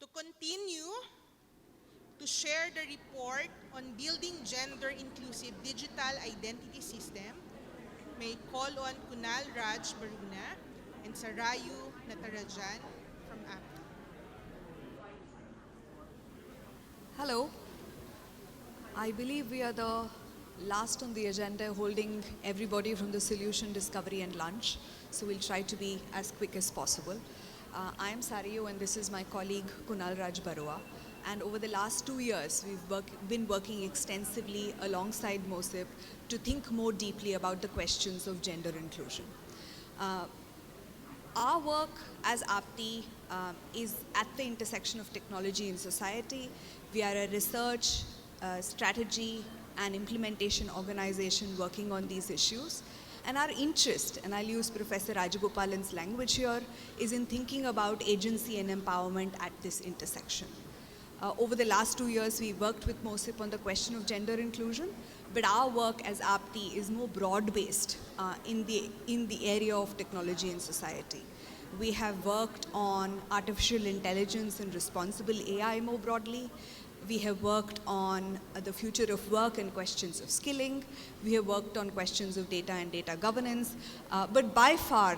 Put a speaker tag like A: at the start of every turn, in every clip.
A: To continue to share the report on building gender-inclusive digital identity system, may call on Kunal Raj Barua and Sarayu Natarajan from Aapti.
B: Hello. I believe we are the last on the agenda, holding everybody from the solution, discovery and lunch. So we'll try to be as quick as possible. I am Sarayu and this is my colleague Kunal Raj Barua. And over the last 2 years, we've been working extensively alongside MOSIP to think more deeply about the questions of gender inclusion. Our work as Aapti is at the intersection of technology and society. We are a research, strategy, and implementation organization working on these issues. And our interest, and I'll use Professor Rajagopalan's language here, is in thinking about agency and empowerment at this intersection. Over the last 2 years, we worked with MOSIP on the question of gender inclusion, but our work as Aapti is more broad-based in the area of technology and society. We have worked on artificial intelligence and responsible AI more broadly. We have worked on the future of work and questions of skilling. We have worked on questions of data and data governance. But by far,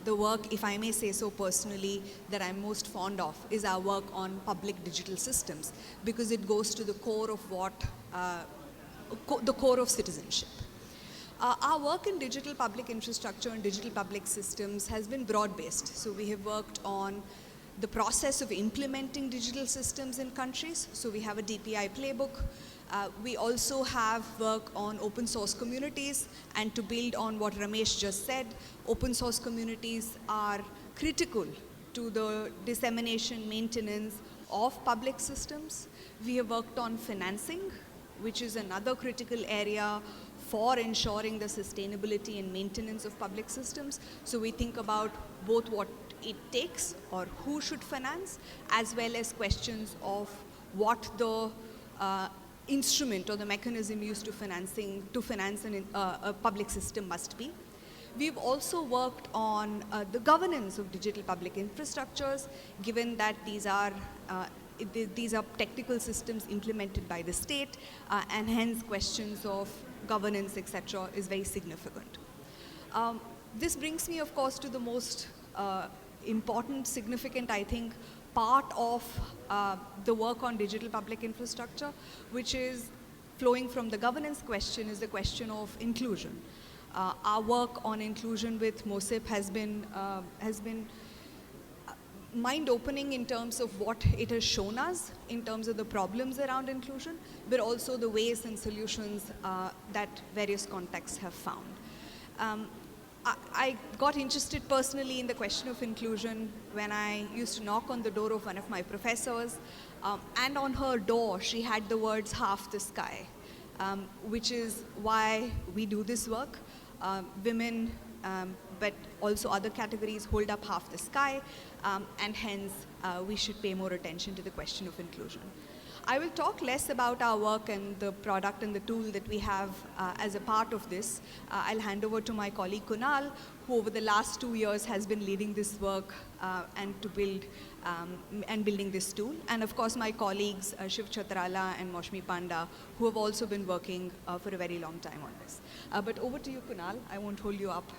B: the work, if I may say so personally, that I'm most fond of is our work on public digital systems, because it goes to the core of the core of citizenship. Our work in digital public infrastructure and digital public systems has been broad-based. So we have worked on the process of implementing digital systems in countries. So we have a DPI playbook. We also have work on open source communities, and to build on what Ramesh just said, open source communities are critical to the dissemination, maintenance of public systems. We have worked on financing, which is another critical area for ensuring the sustainability and maintenance of public systems. So we think about both what it takes or who should finance, as well as questions of what the instrument or the mechanism used to finance a public system must be. We've also worked on the governance of digital public infrastructures, given that these are technical systems implemented by the state, and hence questions of governance, etc., is very significant. This brings me, of course, to the most important, significant, I think, part of the work on digital public infrastructure, which is flowing from the governance question, is the question of inclusion. Our work on inclusion with MOSIP has been mind-opening in terms of what it has shown us in terms of the problems around inclusion, but also the ways and solutions that various contexts have found. I got interested personally in the question of inclusion when I used to knock on the door of one of my professors, and on her door she had the words "half the sky," which is why we do this work. Women, but also other categories hold up half the sky, and hence we should pay more attention to the question of inclusion. I will talk less about our work and the product and the tool that we have as a part of this. I'll hand over to my colleague Kunal, who over the last 2 years has been leading this work and to build and building this tool. And of course my colleagues Shiv Chatrala and Moshmi Panda, who have also been working for a very long time on this. But over to you, Kunal. I won't hold you up.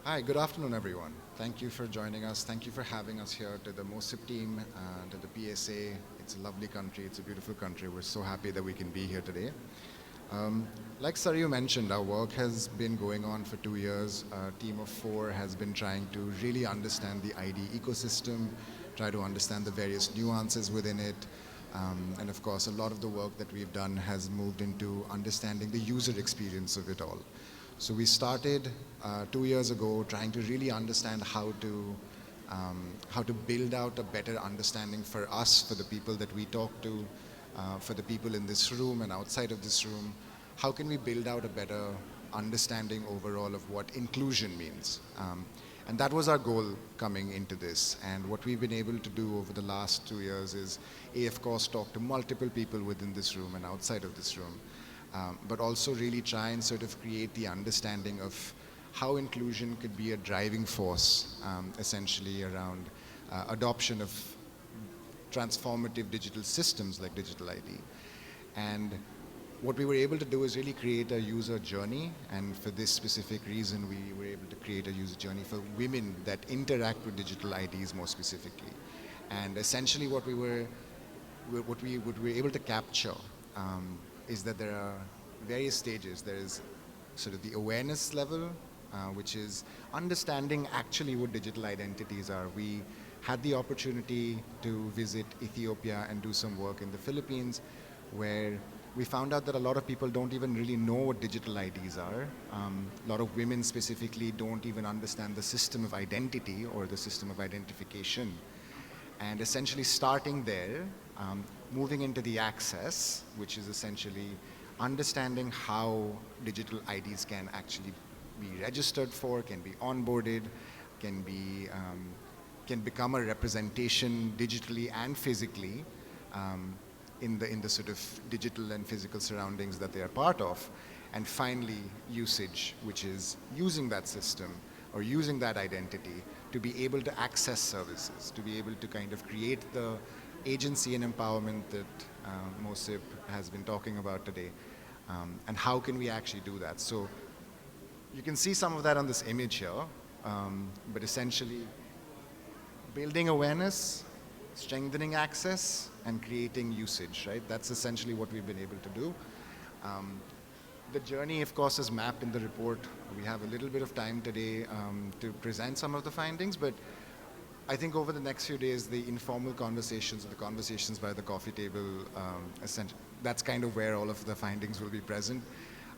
C: Hi, good afternoon, everyone. Thank you for joining us. Thank you for having us here, to the MOSIP team, to the PSA. It's a lovely country. It's a beautiful country. We're so happy that we can be here today. Like Sarayu mentioned, our work has been going on for 2 years. A team of 4 has been trying to really understand the ID ecosystem, try to understand the various nuances within it. And of course, a lot of the work that we've done has moved into understanding the user experience of it all. So we started 2 years ago trying to really understand how to build out a better understanding for us, for the people that we talk to, for the people in this room and outside of this room. How can we build out a better understanding overall of what inclusion means? And that was our goal coming into this. And what we've been able to do over the last 2 years is, of course, talk to multiple people within this room and outside of this room. But also really try and sort of create the understanding of how inclusion could be a driving force, essentially around adoption of transformative digital systems like digital ID. And what we were able to do is really create a user journey, and for this specific reason, we were able to create a user journey for women that interact with digital IDs more specifically. And essentially what we were able to capture is that there are various stages. There is sort of the awareness level, which is understanding actually what digital identities are. We had the opportunity to visit Ethiopia and do some work in the Philippines, where we found out that a lot of people don't even really know what digital IDs are. A lot of women specifically don't even understand the system of identity or the system of identification. And essentially starting there, moving into the access, which is essentially understanding how digital IDs can actually be registered for, can be onboarded, can become a representation digitally and physically in the sort of digital and physical surroundings that they are part of. And finally, usage, which is using that system or using that identity to be able to access services, to be able to kind of create the agency and empowerment that MOSIP has been talking about today. And how can we actually do that? So you can see some of that on this image here, but essentially building awareness, strengthening access, and creating usage, right? That's essentially what we've been able to do. The journey, of course, is mapped in the report. We have a little bit of time today to present some of the findings, but I think over the next few days, the informal conversations, the conversations by the coffee table, that's kind of where all of the findings will be present.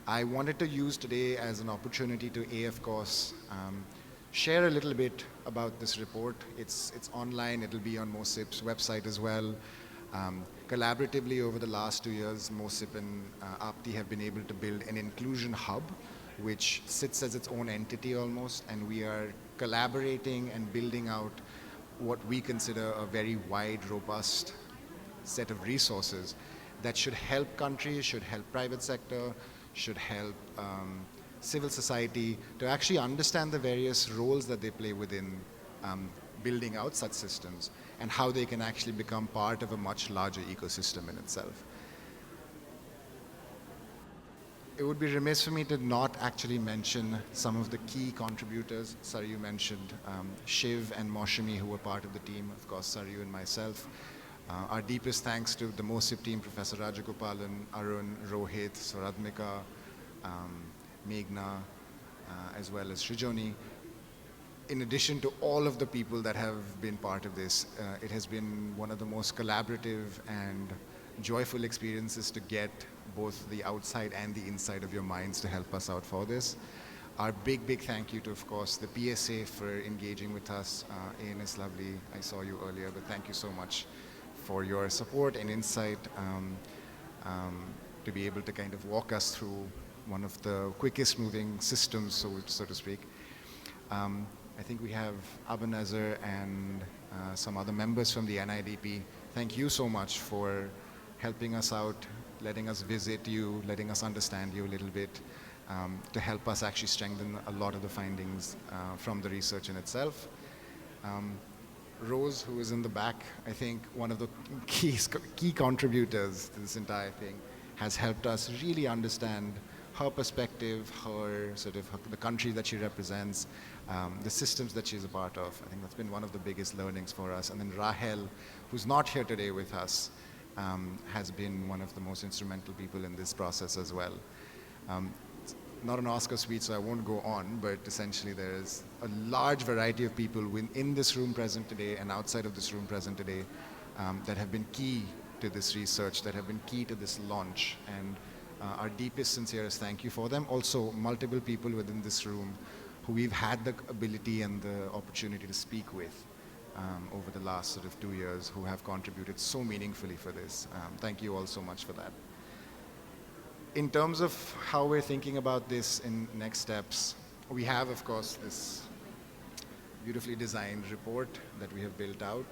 C: I wanted to use today as an opportunity to, of course, share a little bit about this report. It's online. It'll be on MOSIP's website as well. Collaboratively over the last 2 years, MOSIP and Aapti have been able to build an inclusion hub, which sits as its own entity almost, and we are collaborating and building out what we consider a very wide, robust set of resources that should help countries, should help private sector, should help civil society to actually understand the various roles that they play within building out such systems and how they can actually become part of a much larger ecosystem in itself. It would be remiss for me to not actually mention some of the key contributors. Sarayu mentioned Shiv and Moshimi, who were part of the team, of course, Sarayu and myself. Our deepest thanks to the MOSIP team, Professor Rajagopalan, Arun, Rohit, Swaradmika, Meghna, as well as Srijoni. In addition to all of the people that have been part of this, it has been one of the most collaborative and joyful experiences to get both the outside and the inside of your minds to help us out for this. Our big, big thank you to, of course, the PSA for engaging with us. Ian is lovely. I saw you earlier, but thank you so much for your support and insight to be able to kind of walk us through one of the quickest moving systems, so to speak. I think we have Abanazar and some other members from the NIDP. Thank you so much for helping us out, letting us visit you, letting us understand you a little bit, to help us actually strengthen a lot of the findings from the research in itself. Rose, who is in the back, I think one of the key contributors to this entire thing, has helped us really understand her perspective, the country that she represents, the systems that she's a part of. I think that's been one of the biggest learnings for us. And then Rahel, who's not here today with us, has been one of the most instrumental people in this process as well. It's not an Oscar suite, so I won't go on, but essentially there's a large variety of people in this room present today and outside of this room present today that have been key to this research, that have been key to this launch. And our deepest, sincerest thank you for them. Also, multiple people within this room who we've had the ability and the opportunity to speak with over the last sort of 2 years, who have contributed so meaningfully for this. Thank you all so much for that. In terms of how we're thinking about this in next steps, we have, of course, this beautifully designed report that we have built out.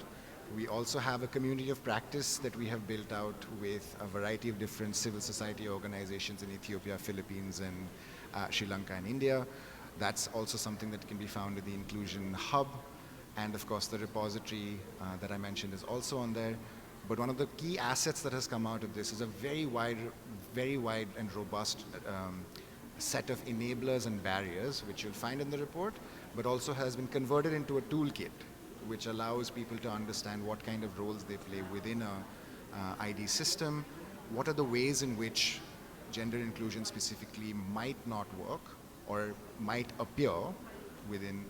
C: We also have a community of practice that we have built out with a variety of different civil society organizations in Ethiopia, Philippines, and Sri Lanka and India. That's also something that can be found in the Inclusion Hub. And of course, the repository that I mentioned is also on there. But one of the key assets that has come out of this is a very wide and robust set of enablers and barriers, which you'll find in the report, but also has been converted into a toolkit, which allows people to understand what kind of roles they play within a ID system, what are the ways in which gender inclusion specifically might not work or might appear within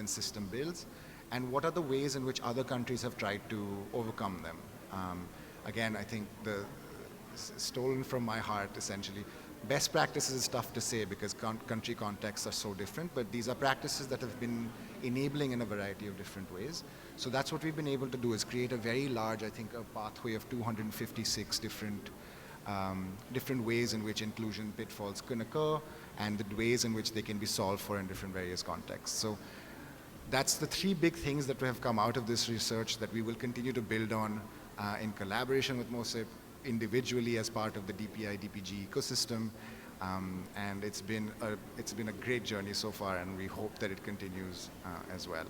C: system builds, and what are the ways in which other countries have tried to overcome them. Again, I think stolen from my heart, essentially. Best practices is tough to say because country contexts are so different, but these are practices that have been enabling in a variety of different ways. So that's what we've been able to do, is create a very large, I think, a pathway of 256 different ways in which inclusion pitfalls can occur and the ways in which they can be solved for in different various contexts. So that's the three big things that have come out of this research that we will continue to build on in collaboration with MOSIP, individually as part of the DPI, DPG ecosystem. And it's been a great journey so far, and we hope that it continues as well.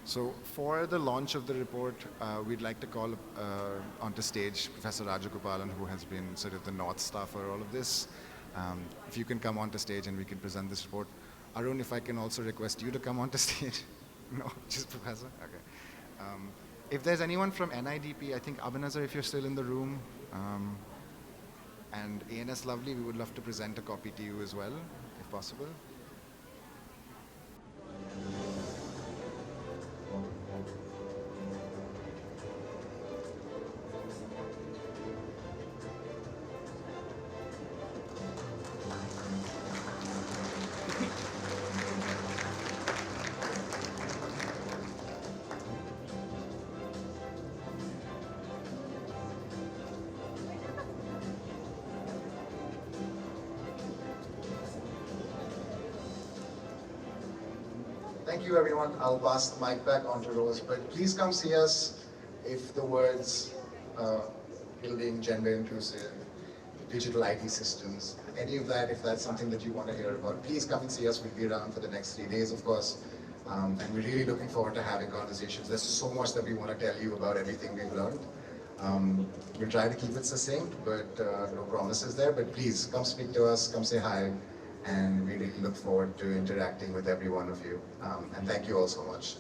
C: So for the launch of the report, we'd like to call onto stage Professor Rajagopalan, who has been sort of the North Star for all of this. If you can come onto stage and we can present this report. Arun, if I can also request you to come onto stage. No, just Professor? Okay. If there's anyone from NIDP, I think Abanazar, if you're still in the room, and ANS Lovely, we would love to present a copy to you as well, if possible. Thank you, everyone. I'll pass the mic back on to Rose, but please come see us if the words building gender inclusive, digital ID systems, any of that, if that's something that you want to hear about, please come and see us. We'll be around for the next 3 days, of course, and we're really looking forward to having conversations. There's so much that we want to tell you about everything we've learned. We'll try to keep it succinct, but no promises there, but please come speak to us, come say hi. And we really look forward to interacting with every one of you. And thank you all so much.